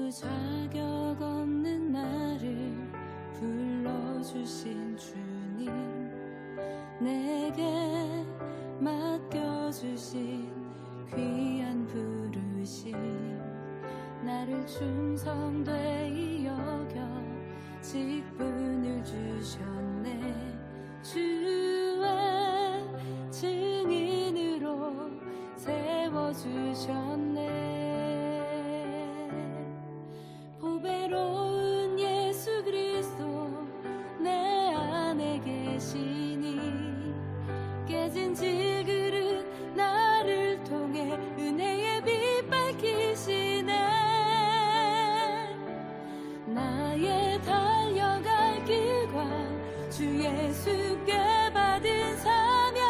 자격 없는 나를 불러주신 주님, 내게 맡겨주신 귀한 부르심, 나를 충성되이 여겨 직분을 주셨네. 주의 증인으로 세워주셨네. 보배로운 예수 그리스도 내 안에 계시니, 깨진 질그릇 나를 통해 은혜의 빛 밝히시네. 나의 달려갈 길과 주 예수께 받은 사명,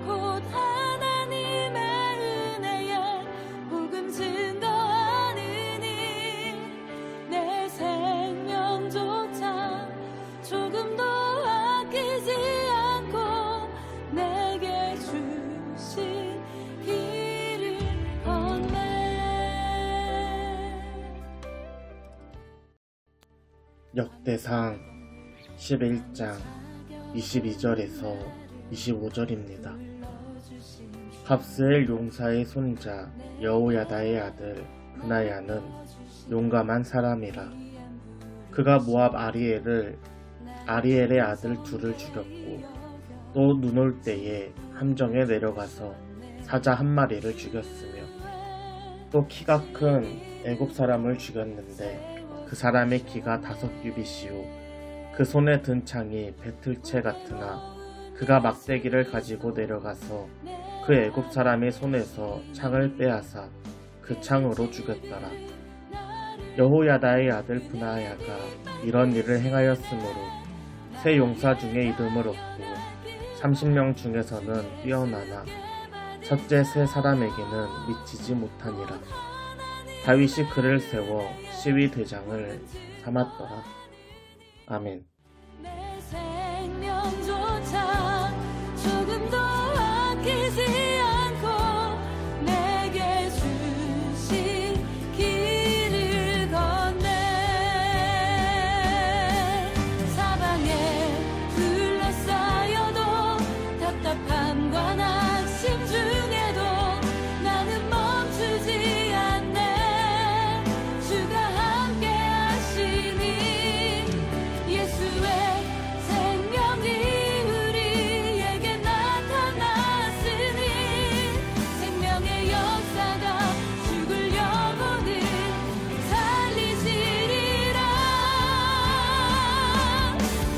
곧 하나님의 은혜에 복음 증거하느니, 내 생명조차 조금도 아끼지 않고 내게 주신 길을 걷네. 역대상 11장 22절에서 25절입니다. 합스엘 용사의 손자 여호야다의 아들 브나야는 용감한 사람이라. 그가 모압 아리엘의 아들 둘을 죽였고, 또 눈 올 때에 함정에 내려가서 사자 한 마리를 죽였으며, 또 키가 큰 애굽 사람을 죽였는데 그 사람의 키가 5규빗이요 그 손에 든 창이 배틀채 같으나, 그가 막대기를 가지고 내려가서 그 애굽 사람의 손에서 창을 빼앗아 그 창으로 죽였더라. 여호야다의 아들 브나야가 이런 일을 행하였으므로 세 용사 중에 이름을 얻고 30명 중에서는 뛰어나나 첫째 세 사람에게는 미치지 못하니라. 다윗이 그를 세워 시위 대장을 삼았더라. 아멘. 내 생명조차 조금도 아끼지 않고 내게 주신 길을 걷네. 사방에 둘러싸여도 답답함과 낙심 중에도 나는 멈추지 않네. 주가 함께 하시니 예수의 생명이 우리에게 나타났으니, 생명의 역사가 죽을 영혼을 살리시리라.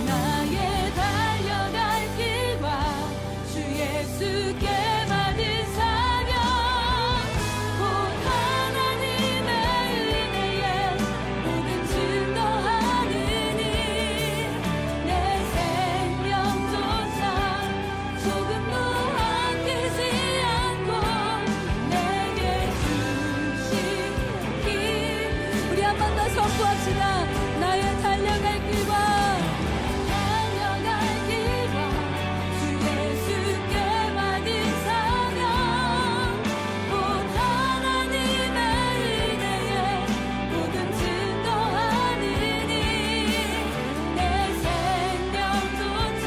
나의 달려갈 길과 주 예수께 받은 사명, 곧 하나님의 은혜에 복음 증거하느니, 내 생명조차 조금도 아끼지 않고 내게 주신 길. 우리 한 번 더 선포합시다. 나의 달려갈 길과 주 예수께 받은 사명, 곧 하나님의 은혜에 복음 증거하느니, 내 생명조차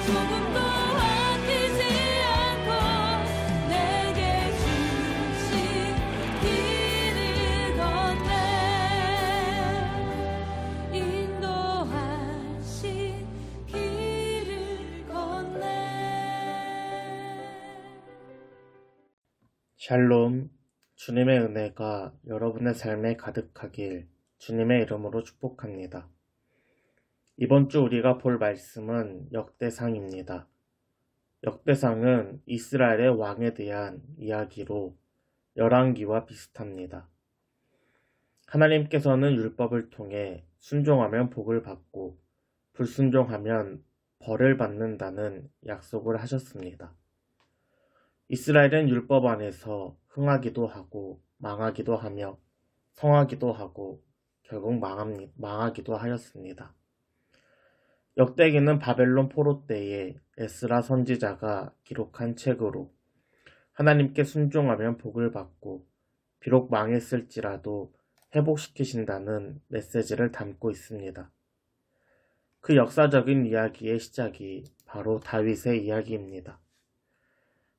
조금도 아끼지 않고 내게 주신 길을 걷네. 인도하신 길을 걷네. 샬롬, 주님의 은혜가 여러분의 삶에 가득하길 주님의 이름으로 축복합니다. 이번 주 우리가 볼 말씀은 역대상입니다. 역대상은 이스라엘의 왕에 대한 이야기로 열왕기와 비슷합니다. 하나님께서는 율법을 통해 순종하면 복을 받고 불순종하면 벌을 받는다는 약속을 하셨습니다. 이스라엘은 율법 안에서 흥하기도 하고 망하기도 하며 성하기도 하고 결국 망하기도 하였습니다. 역대기는 바벨론 포로 때에 에스라 선지자가 기록한 책으로 하나님께 순종하면 복을 받고 비록 망했을지라도 회복시키신다는 메시지를 담고 있습니다. 그 역사적인 이야기의 시작이 바로 다윗의 이야기입니다.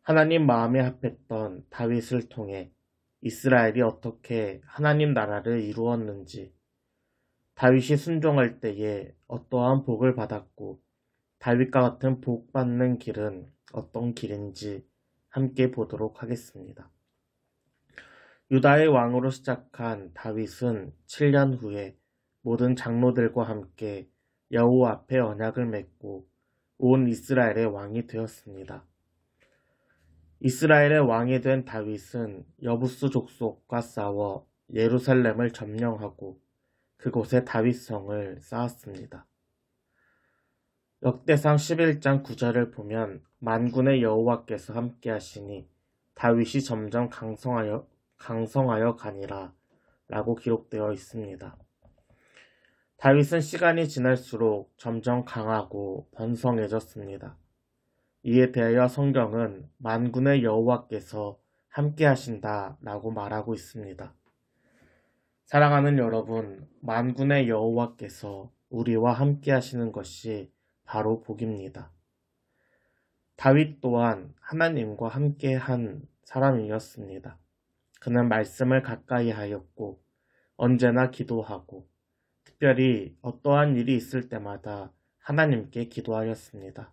하나님 마음에 합했던 다윗을 통해 이스라엘이 어떻게 하나님 나라를 이루었는지, 다윗이 순종할 때에 어떠한 복을 받았고 다윗과 같은 복 받는 길은 어떤 길인지 함께 보도록 하겠습니다. 유다의 왕으로 시작한 다윗은 7년 후에 모든 장로들과 함께 여호와 앞에 언약을 맺고 온 이스라엘의 왕이 되었습니다. 이스라엘의 왕이 된 다윗은 여부스 족속과 싸워 예루살렘을 점령하고 그곳에 다윗성을 쌓았습니다. 역대상 11장 9절을 보면 만군의 여호와께서 함께 하시니 다윗이 점점 강성하여 가니라 라고 기록되어 있습니다. 다윗은 시간이 지날수록 점점 강하고 번성해졌습니다. 이에 대하여 성경은 만군의 여호와께서 함께 하신다 라고 말하고 있습니다. 사랑하는 여러분, 만군의 여호와께서 우리와 함께 하시는 것이 바로 복입니다. 다윗 또한 하나님과 함께 한 사람이었습니다. 그는 말씀을 가까이 하였고 언제나 기도하고 특별히 어떠한 일이 있을 때마다 하나님께 기도하였습니다.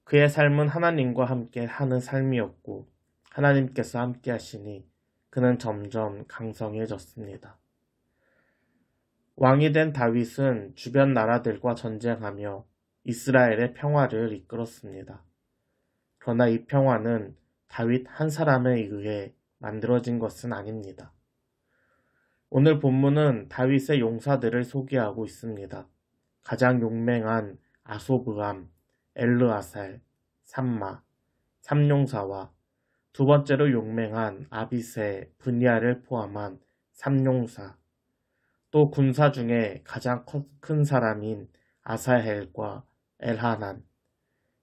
그의 삶은 하나님과 함께 하는 삶이었고 하나님께서 함께 하시니 그는 점점 강성해졌습니다. 왕이 된 다윗은 주변 나라들과 전쟁하며 이스라엘의 평화를 이끌었습니다. 그러나 이 평화는 다윗 한 사람에 의해 만들어진 것은 아닙니다. 오늘 본문은 다윗의 용사들을 소개하고 있습니다. 가장 용맹한 아소브암, 엘르아살, 삼마, 삼용사와 두 번째로 용맹한 아비세, 브니아를 포함한 삼용사, 또 군사 중에 가장 큰 사람인 아사헬과 엘하난,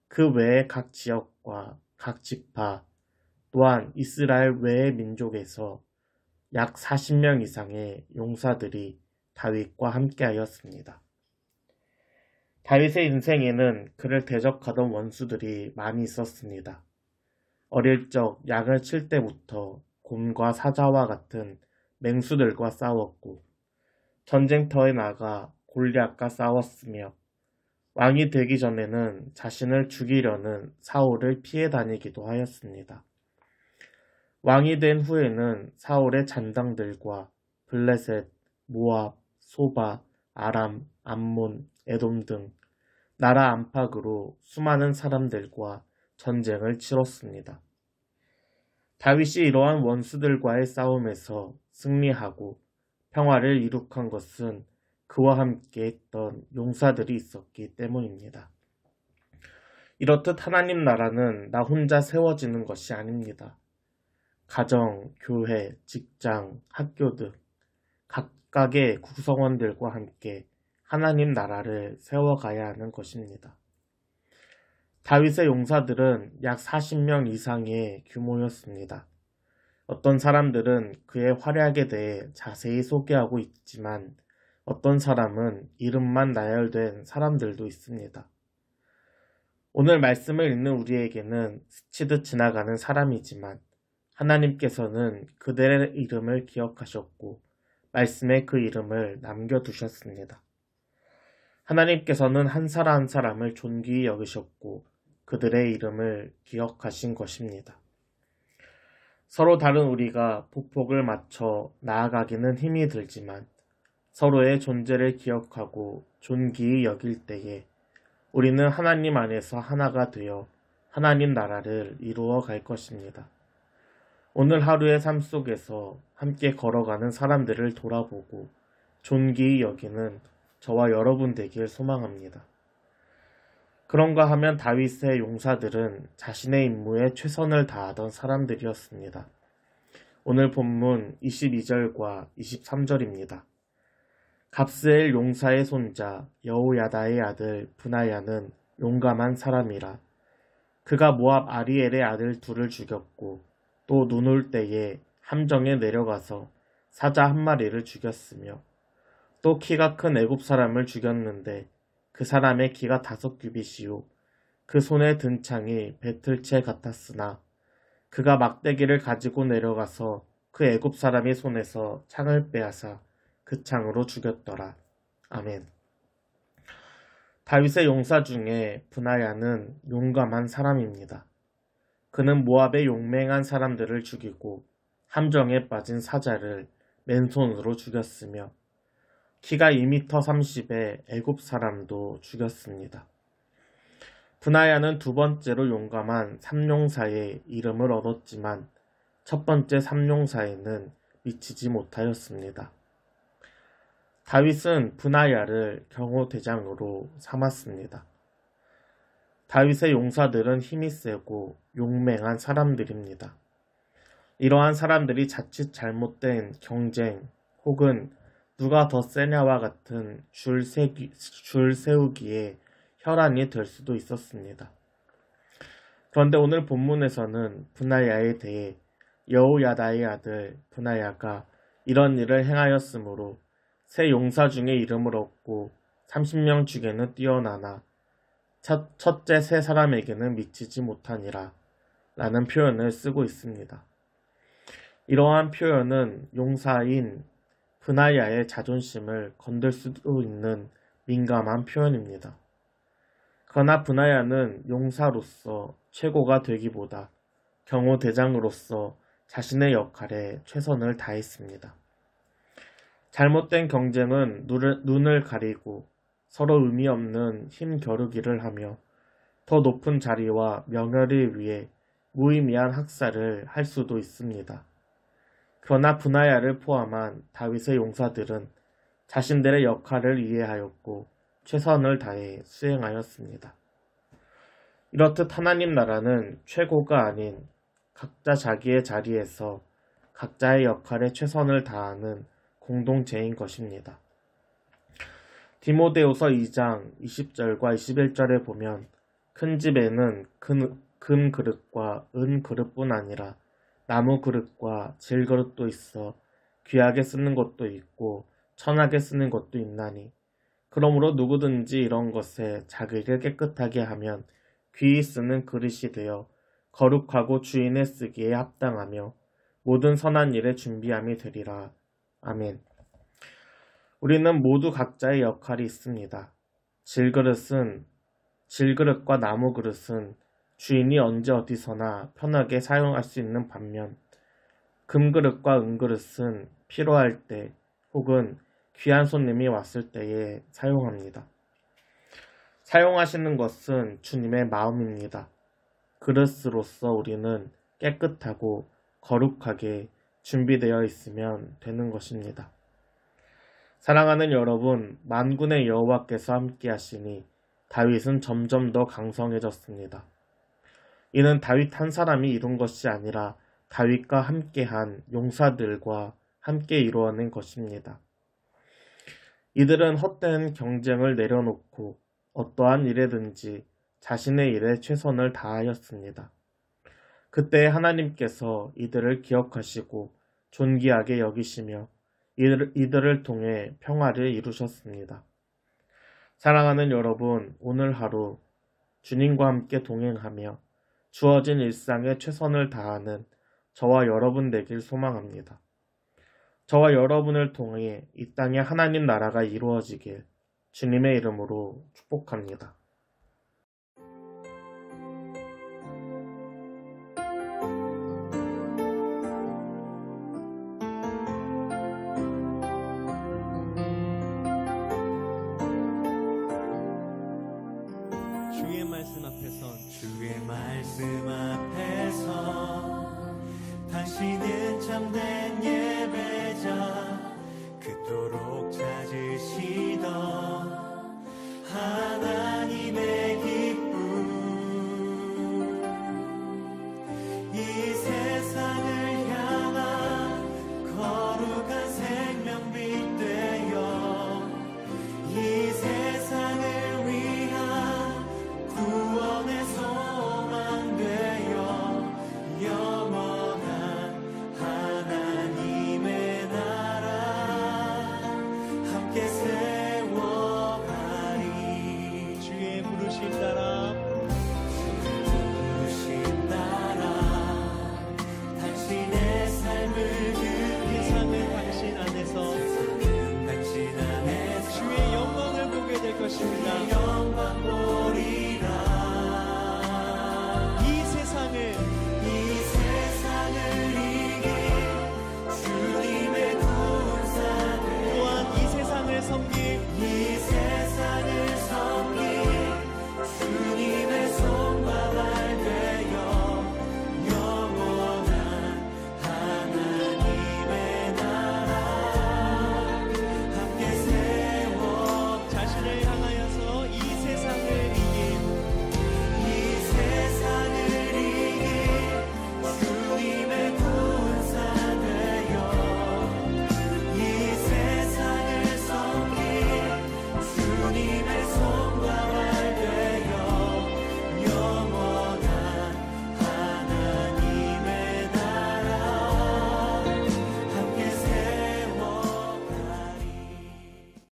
그 외의 각 지역과 각 지파, 또한 이스라엘 외의 민족에서 약 40명 이상의 용사들이 다윗과 함께하였습니다. 다윗의 인생에는 그를 대적하던 원수들이 많이 있었습니다. 어릴 적 양을 칠 때부터 곰과 사자와 같은 맹수들과 싸웠고 전쟁터에 나가 골리앗과 싸웠으며 왕이 되기 전에는 자신을 죽이려는 사울을 피해 다니기도 하였습니다. 왕이 된 후에는 사울의 잔당들과 블레셋, 모압, 소바, 아람, 암몬, 에돔 등 나라 안팎으로 수많은 사람들과 전쟁을 치렀습니다. 다윗이 이러한 원수들과의 싸움에서 승리하고 평화를 이룩한 것은 그와 함께 했던 용사들이 있었기 때문입니다. 이렇듯 하나님 나라는 나 혼자 세워지는 것이 아닙니다. 가정, 교회, 직장, 학교 등 각각의 구성원들과 함께 하나님 나라를 세워가야 하는 것입니다. 다윗의 용사들은 약 40명 이상의 규모였습니다. 어떤 사람들은 그의 활약에 대해 자세히 소개하고 있지만 어떤 사람은 이름만 나열된 사람들도 있습니다. 오늘 말씀을 읽는 우리에게는 스치듯 지나가는 사람이지만 하나님께서는 그들의 이름을 기억하셨고 말씀에 그 이름을 남겨두셨습니다. 하나님께서는 한 사람 한 사람을 존귀히 여기셨고 그들의 이름을 기억하신 것입니다. 서로 다른 우리가 보폭을 맞춰 나아가기는 힘이 들지만 서로의 존재를 기억하고 존귀히 여길 때에 우리는 하나님 안에서 하나가 되어 하나님 나라를 이루어 갈 것입니다. 오늘 하루의 삶 속에서 함께 걸어가는 사람들을 돌아보고 존귀히 여기는 저와 여러분 되길 소망합니다. 그런가 하면 다윗의 용사들은 자신의 임무에 최선을 다하던 사람들이었습니다. 오늘 본문 22절과 23절입니다. 갑스엘 용사의 손자 여호야다의 아들 브나야는 용감한 사람이라. 그가 모압 아리엘의 아들 둘을 죽였고 또 눈 올 때에 함정에 내려가서 사자 한 마리를 죽였으며 또 키가 큰 애굽 사람을 죽였는데 그 사람의 키가 5규빗이요 그 손에 든 창이 배틀채 같았으나 그가 막대기를 가지고 내려가서 그 애굽 사람의 손에서 창을 빼앗아 그 창으로 죽였더라. 아멘. 다윗의 용사 중에 브나야는 용감한 사람입니다. 그는 모압의 용맹한 사람들을 죽이고 함정에 빠진 사자를 맨손으로 죽였으며 키가 2m 30의 애굽 사람도 죽였습니다. 브나야는 두 번째로 용감한 삼용사의 이름을 얻었지만 첫 번째 삼용사에는 미치지 못하였습니다. 다윗은 브나야를 경호대장으로 삼았습니다. 다윗의 용사들은 힘이 세고 용맹한 사람들입니다. 이러한 사람들이 자칫 잘못된 경쟁 혹은 누가 더 세냐와 같은 줄 세우기에 혈안이 될 수도 있었습니다. 그런데 오늘 본문에서는 브나야에 대해 여호야다의 아들 브나야가 이런 일을 행하였으므로 세 용사 중에 이름을 얻고 30명 중에는 뛰어나나 첫째 세 사람에게는 미치지 못하니라 라는 표현을 쓰고 있습니다. 이러한 표현은 용사인 브나야의 자존심을 건들 수도 있는 민감한 표현입니다. 그러나 브나야는 용사로서 최고가 되기보다 경호대장으로서 자신의 역할에 최선을 다했습니다. 잘못된 경쟁은 눈을 가리고 서로 의미 없는 힘 겨루기를 하며 더 높은 자리와 명예를 위해 무의미한 학살을 할 수도 있습니다. 그러나 브나야를 포함한 다윗의 용사들은 자신들의 역할을 이해하였고 최선을 다해 수행하였습니다. 이렇듯 하나님 나라는 최고가 아닌 각자 자기의 자리에서 각자의 역할에 최선을 다하는 공동체인 것입니다. 디모데후서 2장 20절과 21절에 보면 큰 집에는 금 그릇과 은 그릇뿐 아니라 나무 그릇과 질 그릇도 있어 귀하게 쓰는 것도 있고 천하게 쓰는 것도 있나니 그러므로 누구든지 이런 것에 자기를 깨끗하게 하면 귀히 쓰는 그릇이 되어 거룩하고 주인의 쓰기에 합당하며 모든 선한 일에 준비함이 되리라. 아멘. 우리는 모두 각자의 역할이 있습니다. 질그릇과 나무 그릇은 주인이 언제 어디서나 편하게 사용할 수 있는 반면 금그릇과 은그릇은 필요할 때 혹은 귀한 손님이 왔을 때에 사용합니다. 사용하시는 것은 주님의 마음입니다. 그릇으로서 우리는 깨끗하고 거룩하게 준비되어 있으면 되는 것입니다. 사랑하는 여러분, 만군의 여호와께서 함께 하시니 다윗은 점점 더 강성해졌습니다. 이는 다윗 한 사람이 이룬 것이 아니라 다윗과 함께한 용사들과 함께 이루어낸 것입니다. 이들은 헛된 경쟁을 내려놓고 어떠한 일에든지 자신의 일에 최선을 다하였습니다. 그때 하나님께서 이들을 기억하시고 존귀하게 여기시며 이들을 통해 평화를 이루셨습니다. 사랑하는 여러분, 오늘 하루 주님과 함께 동행하며 주어진 일상에 최선을 다하는 저와 여러분 되길 소망합니다. 저와 여러분을 통해 이 땅에 하나님 나라가 이루어지길 주님의 이름으로 축복합니다. 주의 말씀 앞에서 당신은 참된